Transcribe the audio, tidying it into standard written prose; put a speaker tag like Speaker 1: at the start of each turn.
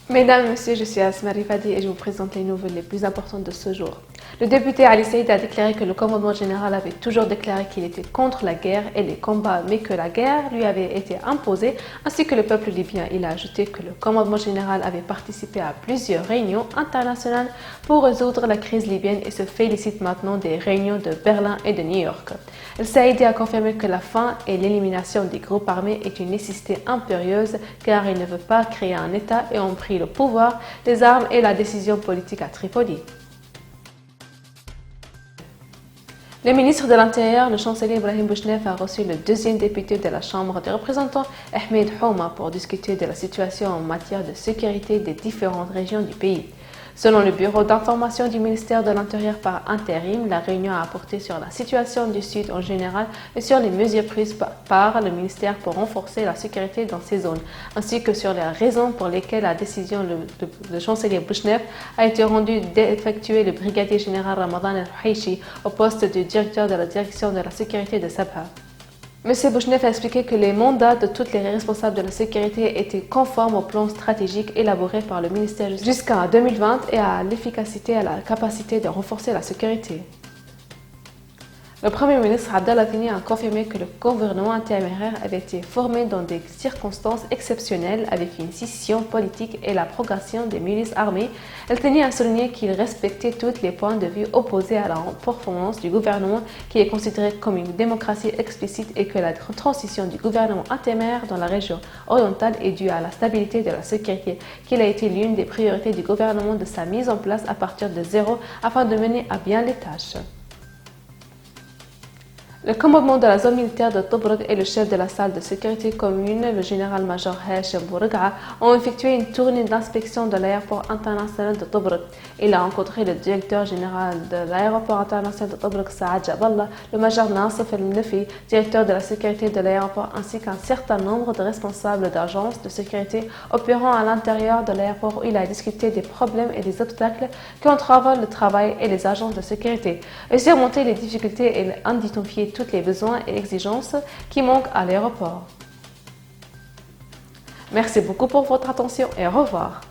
Speaker 1: Mesdames, Messieurs, je suis Asma Rifadi et je vous présente les nouvelles les plus importantes de ce jour. Le député Ali Saïd a déclaré que le commandement général avait toujours déclaré qu'il était contre la guerre et les combats, mais que la guerre lui avait été imposée, ainsi que le peuple libyen. Il a ajouté que le commandement général avait participé à plusieurs réunions internationales pour résoudre la crise libyenne et se félicite maintenant des réunions de Berlin et de New York. El Saïdi a confirmé que la fin et l'élimination des groupes armés est une nécessité impérieuse car il ne veut pas créer un État et ont pris le pouvoir, les armes et la décision politique à Tripoli. Le ministre de l'Intérieur, le chancelier Ibrahim Bouchnef, a reçu le deuxième député de la Chambre des représentants, Ahmed Houma, pour discuter de la situation en matière de sécurité des différentes régions du pays. Selon le bureau d'information du ministère de l'Intérieur par intérim, la réunion a porté sur la situation du Sud en général et sur les mesures prises par le ministère pour renforcer la sécurité dans ces zones, ainsi que sur les raisons pour lesquelles la décision du chancelier Bouchnef a été rendue d'effectuer le brigadier général Ramadan El-Haishi au poste de directeur de la direction de la sécurité de Sabha. M. Bouchnef a expliqué que les mandats de tous les responsables de la sécurité étaient conformes au plan stratégique élaboré par le ministère jusqu'en 2020 et à l'efficacité et à la capacité de renforcer la sécurité. Le Premier ministre Abdallah Thani a confirmé que le gouvernement intérimaire avait été formé dans des circonstances exceptionnelles avec une scission politique et la progression des milices armées. El Thani a souligné qu'il respectait tous les points de vue opposés à la performance du gouvernement qui est considéré comme une démocratie explicite et que la transition du gouvernement intérimaire dans la région orientale est due à la stabilité de la sécurité, qu'il a été l'une des priorités du gouvernement de sa mise en place à partir de zéro afin de mener à bien les tâches. Le commandement de la zone militaire de Tobruk et le chef de la salle de sécurité commune, le général-major Hachem Bourga'a, ont effectué une tournée d'inspection de l'aéroport international de Tobruk. Il a rencontré le directeur général de l'aéroport international de Tobruk, Saad Jaballah, le major Nassif El-Mnefi, directeur de la sécurité de l'aéroport, ainsi qu'un certain nombre de responsables d'agences de sécurité opérant à l'intérieur de l'aéroport où il a discuté des problèmes et des obstacles qui entravent le travail et les agences de sécurité, et surmonter les difficultés et identifier tous les besoins et exigences qui manquent à l'aéroport. Merci beaucoup pour votre attention et au revoir.